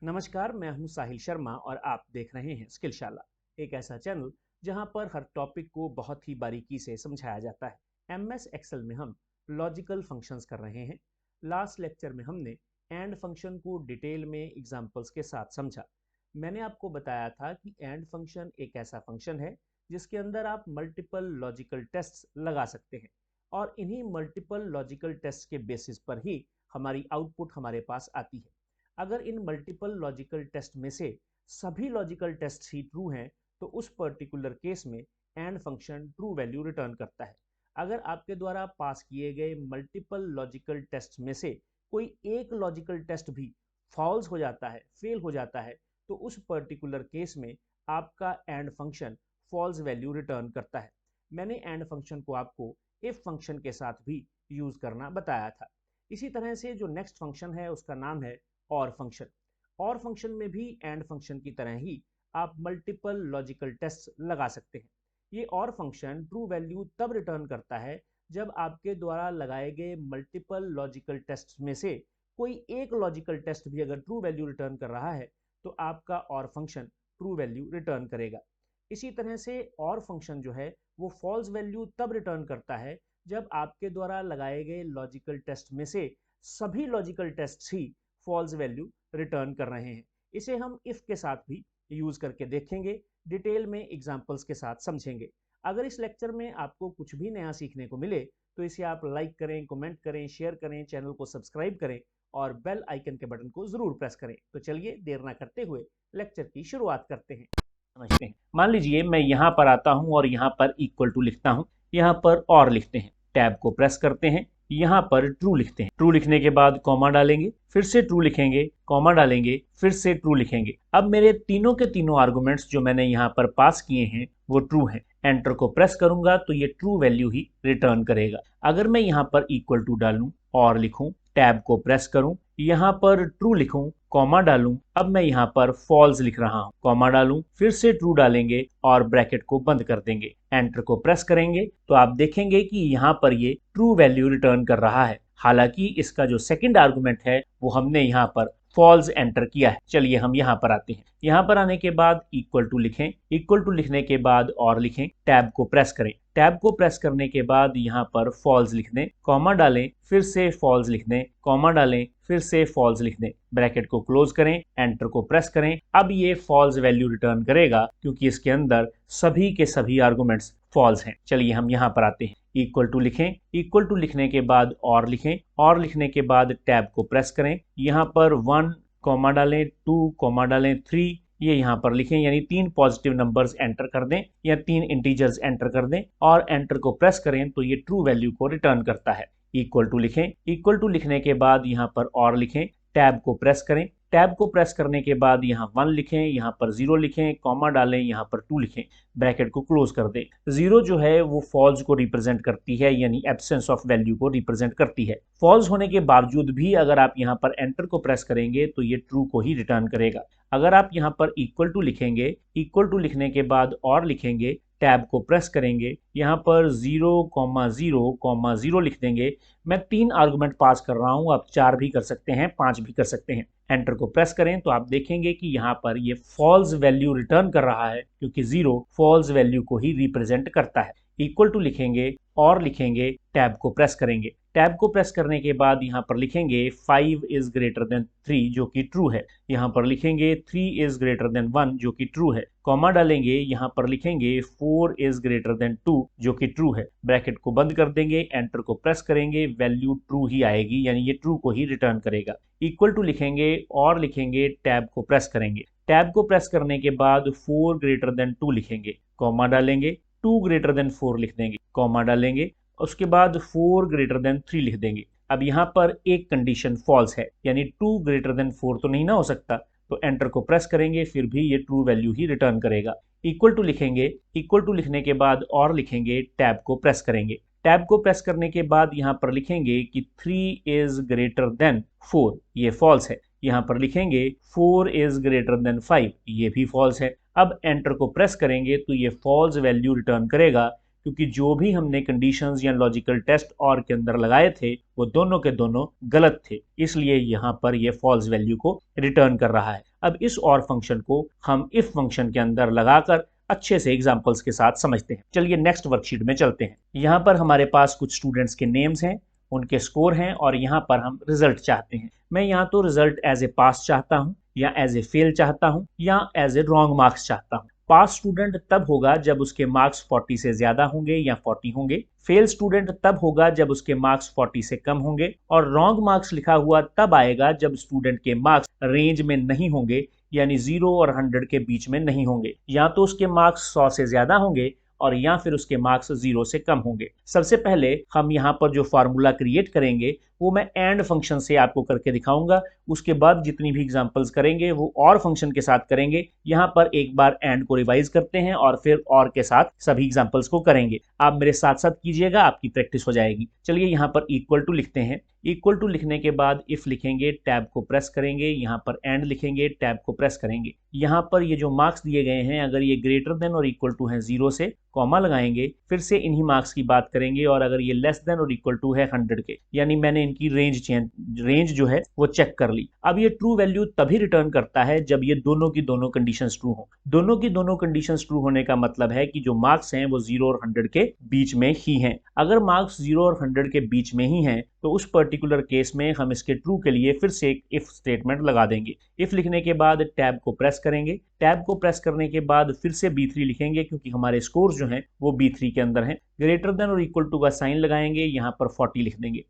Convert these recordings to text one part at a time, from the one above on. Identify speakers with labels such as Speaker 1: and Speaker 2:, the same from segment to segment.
Speaker 1: नमस्कार, मैं हूं साहिल शर्मा और आप देख रहे हैं स्किलशाला, एक ऐसा चैनल जहां पर हर टॉपिक को बहुत ही बारीकी से समझाया जाता है। एमएस एक्सेल में हम लॉजिकल फंक्शंस कर रहे हैं। लास्ट लेक्चर में हमने एंड फंक्शन को डिटेल में एग्जांपल्स के साथ समझा। मैंने आपको बताया था कि एंड फंक्शन एक ऐसा फंक्शन है जिसके अंदर आप मल्टीपल लॉजिकल टेस्ट्स लगा सकते हैं और इन्हीं मल्टीपल लॉजिकल टेस्ट के बेसिस पर ही हमारी आउटपुट हमारे पास आती है। अगर इन मल्टीपल लॉजिकल टेस्ट में से सभी लॉजिकल टेस्ट ही ट्रू हैं तो उस पर्टिकुलर केस में and function true value return करता है। अगर आपके द्वारा पास किए गए मल्टीपल लॉजिकल टेस्ट में से कोई एक लॉजिकल टेस्ट भी फॉल्स हो जाता है, फेल हो जाता है, तो उस पर्टिकुलर केस में आपका AND function false value return करता है। मैंने एंड फंक्शन को आपको इफ फंक्शन के साथ भी यूज करना बताया था। इसी तरह से जो नेक्स्ट फंक्शन है उसका नाम है और फंक्शन। और फंक्शन में भी एंड फंक्शन की तरह ही आप मल्टीपल लॉजिकल टेस्ट लगा सकते हैं। ये और फंक्शन ट्रू वैल्यू तब रिटर्न करता है जब आपके द्वारा लगाए गए मल्टीपल लॉजिकल टेस्ट में से कोई एक लॉजिकल टेस्ट भी अगर ट्रू वैल्यू रिटर्न कर रहा है तो आपका और फंक्शन ट्रू वैल्यू रिटर्न करेगा। इसी तरह से और फंक्शन जो है वो फॉल्स वैल्यू तब रिटर्न करता है जब आपके द्वारा लगाए गए लॉजिकल टेस्ट में से सभी लॉजिकल टेस्ट ही फॉल्स वैल्यू रिटर्न कर रहे हैं। इसे हम इफ के साथ भी यूज करके देखेंगे, डिटेल में एग्जांपल्स के साथ समझेंगे। अगर इस लेक्चर में आपको कुछ भी नया सीखने को मिले तो इसे आप लाइक करें, कमेंट करें, शेयर करें, चैनल को सब्सक्राइब करें और बेल आइकन के बटन को जरूर प्रेस करें। तो चलिए देर ना करते हुए लेक्चर की शुरुआत करते हैं, समझते हैं। मान लीजिए मैं यहाँ पर आता हूँ और यहाँ पर इक्वल टू लिखता हूँ, यहाँ पर और लिखते हैं, टैब को प्रेस करते हैं, यहाँ पर ट्रू लिखते हैं। ट्रू लिखने के बाद कॉमा डालेंगे, फिर से ट्रू लिखेंगे, कॉमा डालेंगे, फिर से ट्रू लिखेंगे। अब मेरे तीनों के तीनों आर्गुमेंट्स जो मैंने यहाँ पर पास किए हैं वो ट्रू हैं। एंटर को प्रेस करूंगा तो ये ट्रू वैल्यू ही रिटर्न करेगा। अगर मैं यहाँ पर इक्वल टू डालूं और लिखूं, टैब को प्रेस करूं, यहाँ पर ट्रू लिखूं, कॉमा डालूं, अब मैं यहाँ पर फॉल्स लिख रहा हूं, कॉमा डालूं, फिर से ट्रू डालेंगे और ब्रैकेट को बंद कर देंगे। एंटर को प्रेस करेंगे तो आप देखेंगे कि यहाँ पर ये ट्रू वैल्यू रिटर्न कर रहा है। हालांकि इसका जो सेकंड आर्गुमेंट है वो हमने यहाँ पर फॉल्स एंटर किया है। चलिए हम यहाँ पर आते हैं। यहाँ पर आने के बाद इक्वल टू लिखें, इक्वल टू लिखने के बाद और लिखें, टैब को प्रेस करें, टैब को प्रेस करने के बाद यहाँ पर फॉल्स लिख दें, कॉमा डालें, फिर से फॉल्स लिख दें, कॉमा डालें, फिर से फॉल्स लिख दें, ब्रैकेट को क्लोज करें, एंटर को प्रेस करें। अब ये फॉल्स वैल्यू रिटर्न करेगा क्योंकि इसके अंदर सभी के सभी आर्गुमेंट्स फॉल्स हैं। चलिए हम यहाँ पर आते हैं। इक्वल टू लिखें, इक्वल टू लिखने के बाद और लिखें, और लिखने के बाद टैब को प्रेस करें, यहाँ पर 1 कॉमा डालें, 2 कॉमा डालें, 3 ये यहाँ पर लिखें, यानी 3 पॉजिटिव नंबर्स एंटर कर दें या 3 इंटीजर्स एंटर कर दें और एंटर को प्रेस करें तो ये ट्रू वैल्यू को रिटर्न करता है। इक्वल टू लिखें, इक्वल टू लिखने के बाद यहाँ पर और लिखें, टैब को प्रेस करें, टैब को प्रेस करने के बाद यहाँ 1 लिखें, यहाँ पर 0 लिखें, कॉमा डालें, यहाँ पर 2 लिखें, ब्रैकेट को क्लोज कर दें। 0 जो है वो फॉल्स को रिप्रेजेंट करती है, यानी एब्सेंस ऑफ वैल्यू को रिप्रेजेंट करती है। फॉल्स होने के बावजूद भी अगर आप यहाँ पर एंटर को प्रेस करेंगे तो ये ट्रू को ही रिटर्न करेगा। अगर आप यहाँ पर इक्वल टू लिखेंगे, इक्वल टू लिखने के बाद और लिखेंगे, टैब को प्रेस करेंगे, यहाँ पर 0,0,0 लिख देंगे। मैं 3 आर्गुमेंट पास कर रहा हूँ, आप 4 भी कर सकते हैं, 5 भी कर सकते हैं। एंटर को प्रेस करें तो आप देखेंगे कि यहाँ पर ये फॉल्स वैल्यू रिटर्न कर रहा है क्योंकि 0 फॉल्स वैल्यू को ही रिप्रेजेंट करता है। इक्वल टू लिखेंगे और लिखेंगे, टैब को प्रेस करेंगे, टैब को प्रेस करने के बाद यहाँ पर लिखेंगे 5 इज ग्रेटर देन 3 जो कि ट्रू है, यहाँ पर लिखेंगे 3 इज ग्रेटर देन 1 जो कि ट्रू है, कॉमा डालेंगे, यहाँ पर लिखेंगे 4 इज ग्रेटर देन 2 जो कि ट्रू है, ब्रैकेट को बंद कर देंगे, एंटर को प्रेस करेंगे, वैल्यू ट्रू ही आएगी, यानी ये ट्रू को ही रिटर्न करेगा। इक्वल टू लिखेंगे और लिखेंगे, टैब को प्रेस करेंगे, टैब को प्रेस करने के बाद 4 ग्रेटर देन 2 लिखेंगे, कॉमा डालेंगे, 2 ग्रेटर देन 4 लिख देंगे, कॉमा डालेंगे, उसके बाद 4 ग्रेटर देन 3 लिख देंगे। अब यहाँ पर एक कंडीशन फॉल्स है, यानी 2 ग्रेटर देन 4 तो नहीं ना हो सकता, तो एंटर को प्रेस करेंगे, फिर भी ये ट्रू वैल्यू ही रिटर्न करेगा। इक्वल टू लिखेंगे, इक्वल टू लिखने के बाद और लिखेंगे, टैब को प्रेस करेंगे, टैब को प्रेस करने के बाद यहाँ पर लिखेंगे कि 3 इज ग्रेटर देन 4, ये फॉल्स है, यहाँ पर लिखेंगे 4 इज ग्रेटर देन 5, ये भी फॉल्स है। अब एंटर को प्रेस करेंगे तो ये फॉल्स वैल्यू रिटर्न करेगा क्योंकि जो भी हमने कंडीशंस या लॉजिकल टेस्ट और के अंदर लगाए थे वो दोनों के दोनों गलत थे, इसलिए यहाँ पर ये फॉल्स वैल्यू को रिटर्न कर रहा है। अब इस और फंक्शन को हम इफ फंक्शन के अंदर लगाकर अच्छे से एग्जाम्पल्स के साथ समझते हैं। चलिए नेक्स्ट वर्कशीट में चलते हैं। यहाँ पर हमारे पास कुछ स्टूडेंट्स के नेम्स हैं, उनके स्कोर हैं और यहाँ पर हम रिजल्ट चाहते हैं। मैं यहाँ तो रिजल्ट एज ए पास चाहता हूँ या एज ए फेल चाहता हूँ या एज ए रॉन्ग मार्क्स चाहता हूँ। पास स्टूडेंट तब होगा जब उसके मार्क्स 40 से ज्यादा होंगे या 40 होंगे। फेल स्टूडेंट तब होगा जब उसके मार्क्स 40 से कम होंगे। और रॉन्ग मार्क्स लिखा हुआ तब आएगा जब स्टूडेंट के मार्क्स रेंज में नहीं होंगे, यानी 0 और 100 के बीच में नहीं होंगे। या तो उसके मार्क्स 100 से ज्यादा होंगे और या फिर उसके मार्क्स 0 से कम होंगे। सबसे पहले हम यहाँ पर जो फार्मूला क्रिएट करेंगे वो मैं एंड फंक्शन से आपको करके दिखाऊंगा। उसके बाद जितनी भी एग्जांपल्स करेंगे वो और फंक्शन के साथ करेंगे। यहाँ पर एक बार एंड को रिवाइज करते हैं और फिर और के साथ सभी एग्जांपल्स को करेंगे। आप मेरे साथ साथ कीजिएगा, आपकी प्रैक्टिस हो जाएगी। चलिए यहाँ पर इक्वल टू लिखते हैं। इक्वल टू लिखने के बाद इफ लिखेंगे, टैब को प्रेस करेंगे, यहाँ पर एंड लिखेंगे, टैब को प्रेस करेंगे। यहाँ पर ये जो मार्क्स दिए गए हैं अगर ये ग्रेटर देन और इक्वल टू है 0 से, कॉमा लगाएंगे, फिर से इन्हीं मार्क्स की बात करेंगे और अगर ये लेस देन और इक्वल टू है 100 के, यानी मैंने इनकी रेंज जो है वो चेक कर ली। अब ये ट्रू वैल्यू तभी रिटर्न करता है जब ये दोनों की दोनों कंडीशंस ट्रू हो। दोनों की दोनों कंडीशंस ट्रू होने का मतलब है कि जो मार्क्स हैं वो 0 और 100 के बीच में ही हैं। अगर मार्क्स 0 और 100 के बीच में ही हैं तो उस पर्टिकुलर केस में हम इसके ट्रू के लिए फिर से एक इफ स्टेटमेंट लगा देंगे। इफ लिखने के बाद टैब को प्रेस करेंगे। टैब को प्रेस करने के बाद फिर से B3 लिखेंगे क्योंकि हमारे स्कोर जो हैं वो B3 के अंदर हैं। ग्रेटर देन और इक्वल टू का साइन लगाएंगे, यहाँ पर 40 लिख देंगे।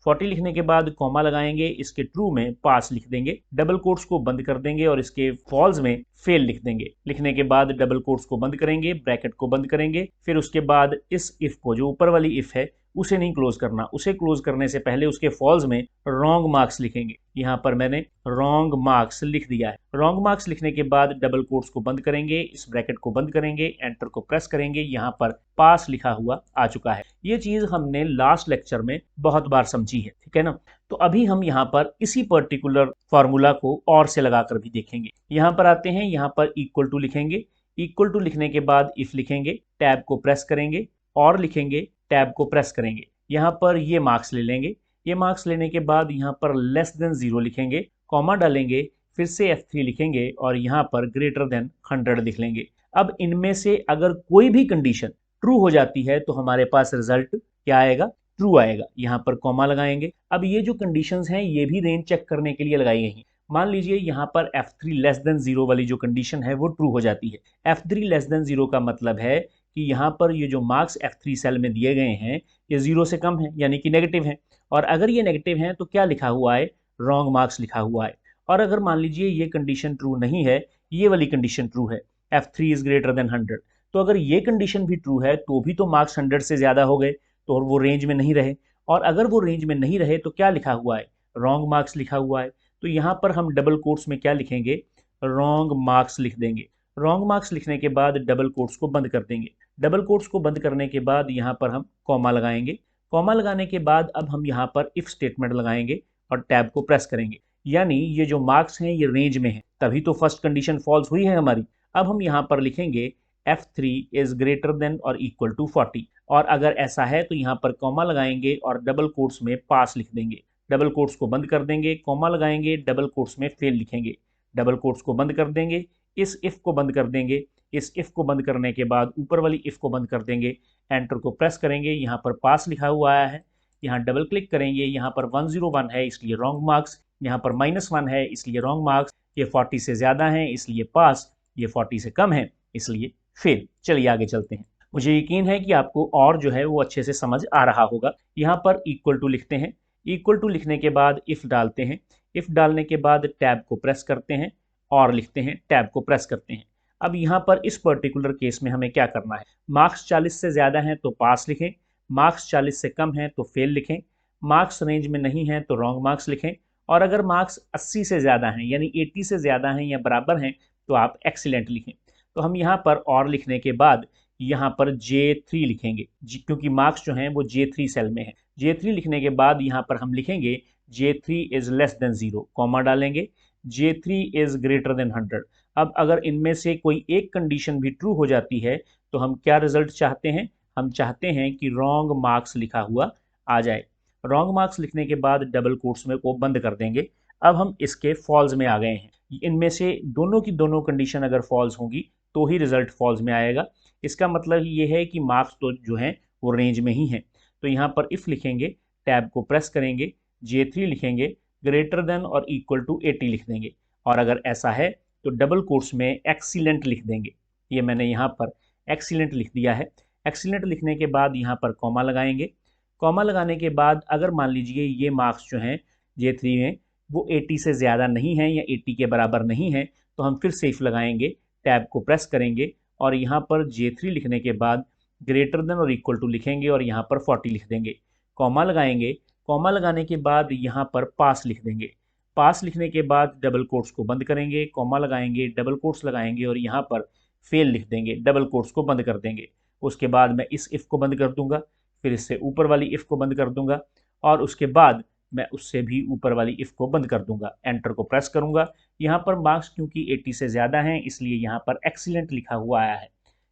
Speaker 1: 40 लिखने के बाद कॉमा लगाएंगे, इसके ट्रू में पास लिख देंगे, डबल कोट्स को बंद कर देंगे और इसके फॉल्स में फेल लिख देंगे। लिखने के बाद डबल कोट्स को बंद करेंगे, ब्रैकेट को बंद करेंगे, फिर उसके बाद इस इफ को, जो ऊपर वाली इफ है उसे नहीं क्लोज करना, उसे क्लोज करने से पहले उसके फॉल्स में रॉन्ग मार्क्स लिखेंगे। यहाँ पर मैंने रॉन्ग मार्क्स लिख दिया है। रॉन्ग मार्क्स लिखने के बाद डबल कोट्स को बंद करेंगे, इस ब्रैकेट को बंद करेंगे, एंटर को प्रेस करेंगे, यहाँ पर पास लिखा हुआ आ चुका है। ये चीज हमने लास्ट लेक्चर में बहुत बार समझी है, ठीक है ना। तो अभी हम यहाँ पर इसी पर्टिकुलर फॉर्मूला को और से लगाकर भी देखेंगे। यहाँ पर आते हैं, यहाँ पर इक्वल टू लिखेंगे। इक्वल टू लिखने के बाद इफ लिखेंगे, टैब को प्रेस करेंगे और लिखेंगे, टैब को प्रेस करेंगे। यहाँ पर ये मार्क्स ले लेंगे। ये मार्क्स लेने के बाद यहाँ पर लेस देन 0 लिखेंगे, कॉमा डालेंगे, फिर से F3 लिखेंगे और यहाँ पर ग्रेटर देन 100 लिख लेंगे। अब इनमें से अगर कोई भी कंडीशन ट्रू हो जाती है तो हमारे पास रिजल्ट क्या आएगा, ट्रू आएगा। यहाँ पर कॉमा लगाएंगे। अब ये जो कंडीशंस हैं ये भी रेंज चेक करने के लिए लगाई गई हैं। मान लीजिए यहाँ पर F3 लेस देन 0 वाली जो कंडीशन है वो ट्रू हो जाती है। F3 लेस देन 0 का मतलब है कि यहाँ पर ये जो मार्क्स F3 सेल में दिए गए हैं ये 0 से कम है, यानी कि नेगेटिव है। और अगर ये नेगेटिव है तो क्या लिखा हुआ है, रॉन्ग मार्क्स लिखा हुआ है। और अगर मान लीजिए ये कंडीशन ट्रू नहीं है, ये वाली कंडीशन ट्रू है, F3 इज ग्रेटर देन 100, तो अगर ये कंडीशन भी ट्रू है तो भी तो मार्क्स 100 से ज्यादा हो गए, तो वो रेंज में नहीं रहे। और अगर वो रेंज में नहीं रहे तो क्या लिखा हुआ है, रॉन्ग मार्क्स लिखा हुआ है। तो यहाँ पर हम डबल कोट्स में क्या लिखेंगे, रॉन्ग मार्क्स लिख देंगे। रॉन्ग मार्क्स लिखने के बाद डबल कोट्स को बंद कर देंगे। डबल कोट्स को बंद करने के बाद यहाँ पर हम कॉमा लगाएंगे। कॉमा लगाने के बाद अब हम यहाँ पर इफ स्टेटमेंट लगाएंगे और टैब को प्रेस करेंगे। यानी ये जो मार्क्स हैं ये रेंज में है, तभी तो फर्स्ट कंडीशन फॉल्स हुई है हमारी। अब हम यहाँ पर लिखेंगे F3 इज ग्रेटर देन और इक्वल टू 40, और अगर ऐसा है तो यहाँ पर कॉमा लगाएंगे और डबल कोट्स में पास लिख देंगे। डबल कोट्स को बंद कर देंगे, कॉमा लगाएंगे, डबल कोट्स में फेल लिखेंगे, डबल कोट्स को बंद कर देंगे, इस इफ को बंद कर देंगे। इस इफ को बंद करने के बाद ऊपर वाली इफ को बंद कर देंगे, एंटर को प्रेस करेंगे, यहाँ पर पास लिखा हुआ आया है, यहाँ डबल क्लिक करेंगे, यहाँ पर 101 है इसलिए रॉन्ग मार्क्स, यहाँ पर -1 है इसलिए रॉन्ग मार्क्स, ये 40 से ज्यादा है इसलिए पास, ये 40 से कम है इसलिए फेल। चलिए आगे चलते हैं। मुझे यकीन है कि आपको और जो है वो अच्छे से समझ आ रहा होगा। यहाँ पर इक्वल टू लिखते हैं। इक्वल टू लिखने के बाद इफ डालते हैं। इफ डालने के बाद टैब को प्रेस करते हैं और लिखते हैं, टैब को प्रेस करते हैं। अब यहाँ पर इस पर्टिकुलर केस में हमें क्या करना है, मार्क्स 40 से ज्यादा हैं तो पास लिखें, मार्क्स 40 से कम हैं तो फेल लिखें, मार्क्स रेंज में नहीं हैं तो रॉन्ग मार्क्स लिखें, और अगर मार्क्स 80 से ज्यादा हैं यानी 80 से ज्यादा हैं या बराबर हैं तो आप एक्सीलेंट लिखें। तो हम यहाँ पर और लिखने के बाद यहाँ पर J3 लिखेंगे, क्योंकि मार्क्स जो हैं वो J3 सेल में है। J3 लिखने के बाद यहाँ पर हम लिखेंगे J3 is less than 0, comma डालेंगे, J3 इज ग्रेटर देन 100। अब अगर इनमें से कोई एक कंडीशन भी ट्रू हो जाती है तो हम क्या रिजल्ट चाहते हैं, हम चाहते हैं कि रॉन्ग मार्क्स लिखा हुआ आ जाए। रॉन्ग मार्क्स लिखने के बाद डबल कोट्स में को बंद कर देंगे। अब हम इसके फॉल्स में आ गए हैं, इनमें से दोनों की दोनों कंडीशन अगर फॉल्स होंगी तो ही रिजल्ट फॉल्स में आएगा। इसका मतलब ये है कि मार्क्स तो जो हैं वो रेंज में ही हैं। तो यहाँ पर इफ़ लिखेंगे, टैब को प्रेस करेंगे, J3 लिखेंगे, ग्रेटर देन और इक्वल टू 80 लिख देंगे, और अगर ऐसा है तो डबल कोट्स में एक्सीलेंट लिख देंगे। ये मैंने यहाँ पर एक्सीलेंट लिख दिया है। एक्सीलेंट लिखने के बाद यहाँ पर कॉमा लगाएंगे। कॉमा लगाने के बाद अगर मान लीजिए ये मार्क्स जो हैं J3 में वो 80 से ज़्यादा नहीं है या 80 के बराबर नहीं है, तो हम फिर से इफ लगाएंगे, टैब को प्रेस करेंगे और यहाँ पर J3 लिखने के बाद ग्रेटर देन और इक्वल टू लिखेंगे और यहाँ पर 40 लिख देंगे। कॉमा लगाएंगे, कॉमा लगाने के बाद यहाँ पर पास लिख देंगे। पास लिखने के बाद डबल कोट्स को बंद करेंगे, कॉमा लगाएंगे, डबल कोट्स लगाएंगे और यहाँ पर फेल लिख देंगे, डबल कोट्स को बंद कर देंगे। उसके बाद मैं इस इफ़ को बंद कर दूंगा, फिर इससे ऊपर वाली इफ़ को बंद कर दूंगा और उसके बाद मैं उससे भी ऊपर वाली इफ़ को बंद कर दूंगा। एंटर को प्रेस करूंगा। यहाँ पर मार्क्स क्योंकि 80 से ज़्यादा हैं इसलिए यहाँ पर एक्सीलेंट लिखा हुआ आया है।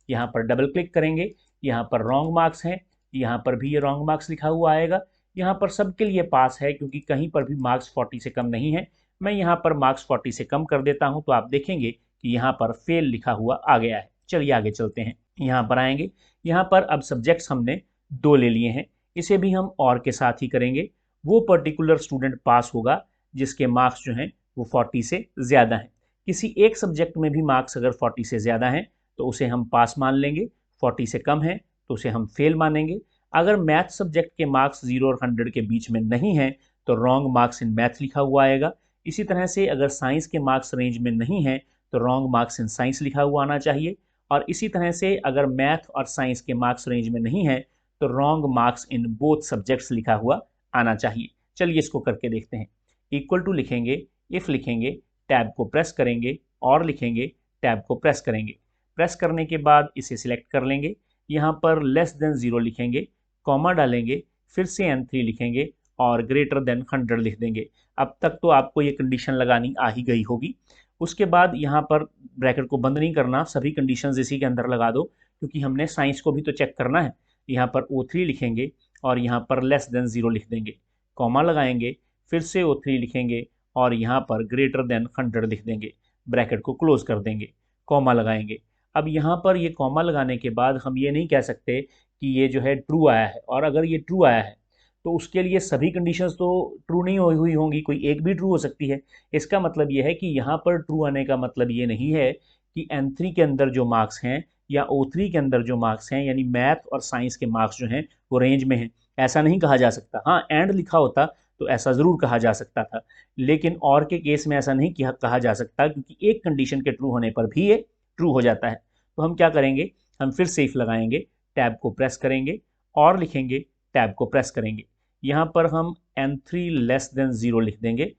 Speaker 1: यहाँ पर डबल क्लिक करेंगे, यहाँ पर रॉन्ग मार्क्स हैं, यहाँ पर भी ये रॉन्ग मार्क्स लिखा हुआ आएगा। यहाँ पर सबके लिए पास है क्योंकि कहीं पर भी मार्क्स 40 से कम नहीं है। मैं यहाँ पर मार्क्स 40 से कम कर देता हूँ तो आप देखेंगे कि यहाँ पर फेल लिखा हुआ आ गया है। चलिए आगे चलते हैं। यहाँ पर आएंगे, यहाँ पर अब सब्जेक्ट्स हमने 2 ले लिए हैं, इसे भी हम और के साथ ही करेंगे। वो पर्टिकुलर स्टूडेंट पास होगा जिसके मार्क्स जो हैं वो 40 से ज़्यादा हैं। किसी एक सब्जेक्ट में भी मार्क्स अगर 40 से ज़्यादा हैं तो उसे हम पास मान लेंगे, 40 से कम है तो उसे हम फेल मानेंगे। अगर मैथ सब्जेक्ट के मार्क्स 0 और 100 के बीच में नहीं हैं तो रॉन्ग मार्क्स इन मैथ लिखा हुआ आएगा। इसी तरह से अगर साइंस के मार्क्स रेंज में नहीं हैं तो रॉन्ग मार्क्स इन साइंस लिखा हुआ आना चाहिए। और इसी तरह से अगर मैथ और साइंस के मार्क्स रेंज में नहीं है तो wrong marks in both subjects लिखा हुआ आना चाहिए। चलिए इसको करके देखते हैं। इक्वल टू लिखेंगे, इफ़ लिखेंगे, टैब को प्रेस करेंगे और लिखेंगे, टैब को प्रेस करेंगे। प्रेस करने के बाद इसे सिलेक्ट कर लेंगे, यहाँ पर लेस देन 0 लिखेंगे, कॉमा डालेंगे, फिर से N3 लिखेंगे और ग्रेटर देन 100 लिख देंगे। अब तक तो आपको ये कंडीशन लगानी आ ही गई होगी। उसके बाद यहाँ पर ब्रैकेट को बंद नहीं करना, सभी कंडीशंस इसी के अंदर लगा दो क्योंकि हमने साइंस को भी तो चेक करना है। यहाँ पर O3 लिखेंगे और यहाँ पर लेस देन 0 लिख देंगे, कॉमा लगाएंगे, फिर से O3 लिखेंगे और यहाँ पर ग्रेटर देन 100 लिख देंगे, ब्रैकेट को क्लोज कर देंगे, कॉमा लगाएंगे। अब यहाँ पर ये कॉमा लगाने के बाद हम ये नहीं कह सकते कि ये जो है ट्रू आया है, और अगर ये ट्रू आया है तो उसके लिए सभी कंडीशंस तो ट्रू नहीं हुई होंगी, कोई एक भी ट्रू हो सकती है। इसका मतलब ये है कि यहाँ पर ट्रू आने का मतलब ये नहीं है कि N3 के अंदर जो मार्क्स हैं या O3 के अंदर जो मार्क्स हैं यानी मैथ और साइंस के मार्क्स जो हैं वो रेंज में हैं, ऐसा नहीं कहा जा सकता। हाँ, एंड लिखा होता तो ऐसा ज़रूर कहा जा सकता था, लेकिन और के केस में ऐसा नहीं कहा जा सकता क्योंकि एक कंडीशन के ट्रू होने पर भी ये ट्रू हो जाता है। तो हम क्या करेंगे, हम फिर से इफ लगाएंगे, टैब को प्रेस करेंगे और लिखेंगे, टैब को प्रेस करेंगे। यहाँ पर हम N3 लेस देन 0 लिख देंगे,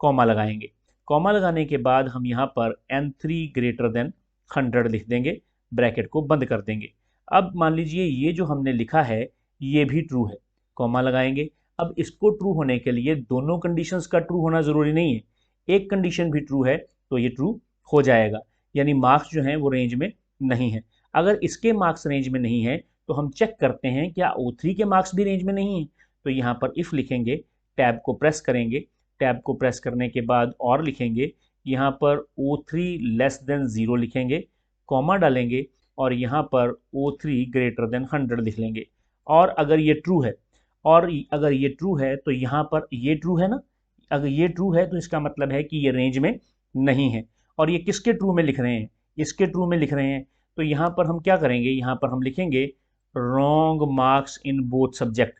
Speaker 1: कॉमा लगाएंगे। कॉमा लगाने के बाद हम यहाँ पर N3 ग्रेटर देन 100 लिख देंगे, ब्रैकेट को बंद कर देंगे। अब मान लीजिए ये जो हमने लिखा है ये भी ट्रू है, कॉमा लगाएंगे। अब इसको ट्रू होने के लिए दोनों कंडीशंस का ट्रू होना ज़रूरी नहीं है, एक कंडीशन भी ट्रू है तो ये ट्रू हो जाएगा, यानी मार्क्स जो हैं वो रेंज में नहीं है। अगर इसके मार्क्स रेंज में नहीं है तो हम चेक करते हैं क्या O3 के मार्क्स भी रेंज में नहीं है। तो यहाँ पर इफ़ लिखेंगे, टैब को प्रेस करेंगे, टैब को प्रेस करने के बाद और लिखेंगे, यहाँ पर O3 लेस देन 0 लिखेंगे, कॉमा डालेंगे और यहाँ पर O3 ग्रेटर देन 100 लिख लेंगे। और अगर ये ट्रू है, और अगर ये ट्रू है तो यहाँ पर ये ट्रू है ना, अगर ये ट्रू है तो इसका मतलब है कि ये रेंज में नहीं है। और ये किसके ट्रू में लिख रहे हैं, इसके ट्रू में लिख रहे हैं। तो यहाँ पर हम क्या करेंगे, यहाँ पर हम लिखेंगे wrong marks in both subject,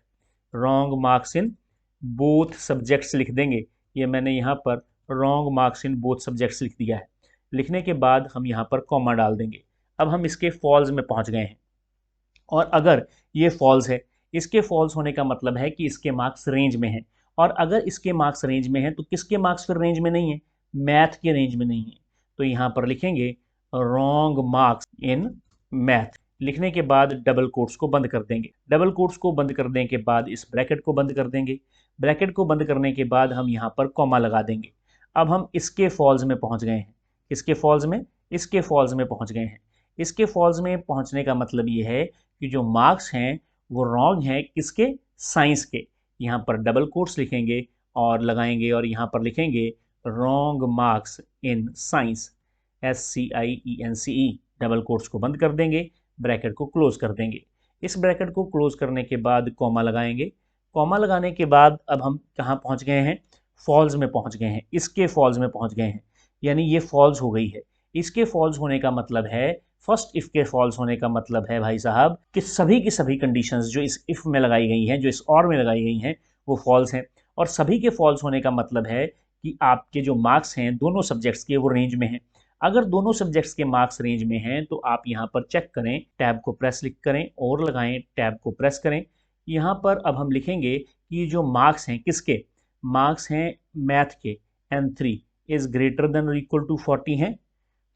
Speaker 1: wrong marks in both subjects लिख देंगे। ये मैंने यहाँ पर wrong marks in both subjects लिख दिया है। लिखने के बाद हम यहाँ पर कॉमा डाल देंगे। अब हम इसके फॉल्स में पहुँच गए हैं, और अगर ये फॉल्स है, इसके फॉल्स होने का मतलब है कि इसके मार्क्स रेंज में हैं, और अगर इसके मार्क्स रेंज में हैं तो किसके मार्क्स फिर रेंज में नहीं है, मैथ के रेंज में नहीं है। तो यहाँ पर लिखेंगे रॉन्ग मार्क्स इन मैथ, लिखने के बाद डबल कोट्स को बंद कर देंगे। डबल कोट्स को बंद करने के बाद इस ब्रैकेट को बंद कर देंगे। ब्रैकेट को बंद करने के बाद हम यहाँ पर कॉमा लगा देंगे। अब हम इसके फॉल्स में पहुँच गए हैं, इसके फॉल्स में, इसके फॉल्स में पहुँच गए हैं। इसके फॉल्स में पहुँचने का मतलब ये है कि जो मार्क्स हैं वो रॉन्ग हैं, किसके, साइंस के। यहाँ पर डबल कोट्स लिखेंगे और लगाएंगे और यहाँ पर लिखेंगे wrong marks in science, SCIENCE, double quotes को बंद कर देंगे, ब्रैकेट को क्लोज कर देंगे। इस ब्रैकेट को क्लोज करने के बाद कॉमा लगाएंगे। कॉमा लगाने के बाद अब हम कहाँ पहुँच गए हैं, फॉल्स में पहुँच गए हैं, इसके फॉल्स में पहुँच गए हैं, यानी ये फॉल्स हो गई है। इसके फॉल्स होने का मतलब है, फर्स्ट इफ के फॉल्स होने का मतलब है भाई साहब कि सभी की सभी कंडीशंस जो इस इफ में लगाई गई हैं, जो इस और में लगाई गई हैं, वो फॉल्स हैं। और सभी के फॉल्स होने का मतलब है कि आपके जो मार्क्स हैं दोनों सब्जेक्ट्स के, वो रेंज में हैं। अगर दोनों सब्जेक्ट्स के मार्क्स रेंज में हैं तो आप यहाँ पर चेक करें, टैब को प्रेस क्लिक करें और लगाएं, टैब को प्रेस करें। यहाँ पर अब हम लिखेंगे कि जो मार्क्स हैं, किसके मार्क्स हैं, मैथ के, N3 इज ग्रेटर देन और इक्वल टू 40 हैं।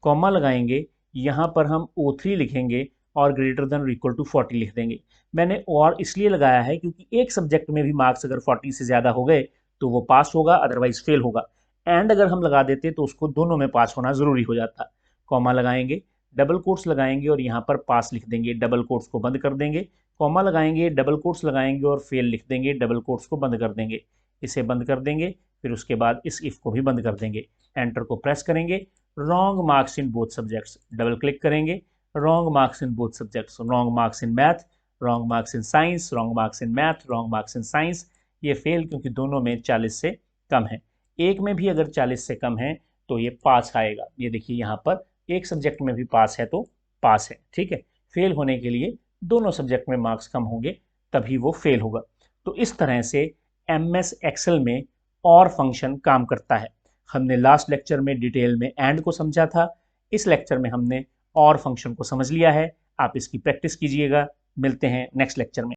Speaker 1: कॉमा लगाएंगे, यहाँ पर हम O3 लिखेंगे और ग्रेटर देन और इक्वल टू 40 लिख देंगे। मैंने और इसलिए लगाया है क्योंकि एक सब्जेक्ट में भी मार्क्स अगर 40 से ज़्यादा हो गए तो वो पास होगा, अदरवाइज फेल होगा। एंड अगर हम लगा देते तो उसको दोनों में पास होना ज़रूरी हो जाता। कॉमा लगाएंगे, डबल कोट्स लगाएंगे और यहाँ पर पास लिख देंगे, डबल कोट्स को बंद कर देंगे। कॉमा लगाएंगे, डबल कोट्स लगाएंगे और फेल लिख देंगे, डबल कोट्स को बंद कर देंगे। इसे बंद कर देंगे, फिर उसके बाद इस इफ को भी बंद कर देंगे। एंटर को प्रेस करेंगे, wrong marks in both subjects, double click करेंगे, wrong marks in both subjects, wrong marks in math, wrong marks in science, wrong marks in math, wrong marks in science. ये fail क्योंकि दोनों में 40 से कम है। एक में भी अगर 40 से कम है तो ये पास आएगा। ये देखिए यहाँ पर एक सब्जेक्ट में भी पास है तो पास है, ठीक है। फेल होने के लिए दोनों सब्जेक्ट में मार्क्स कम होंगे तभी वो फेल होगा। तो इस तरह से MS एक्सेल में और फंक्शन काम करता है। हमने लास्ट लेक्चर में डिटेल में एंड को समझा था, इस लेक्चर में हमने और फंक्शन को समझ लिया है। आप इसकी प्रैक्टिस कीजिएगा। मिलते हैं नेक्स्ट लेक्चर में।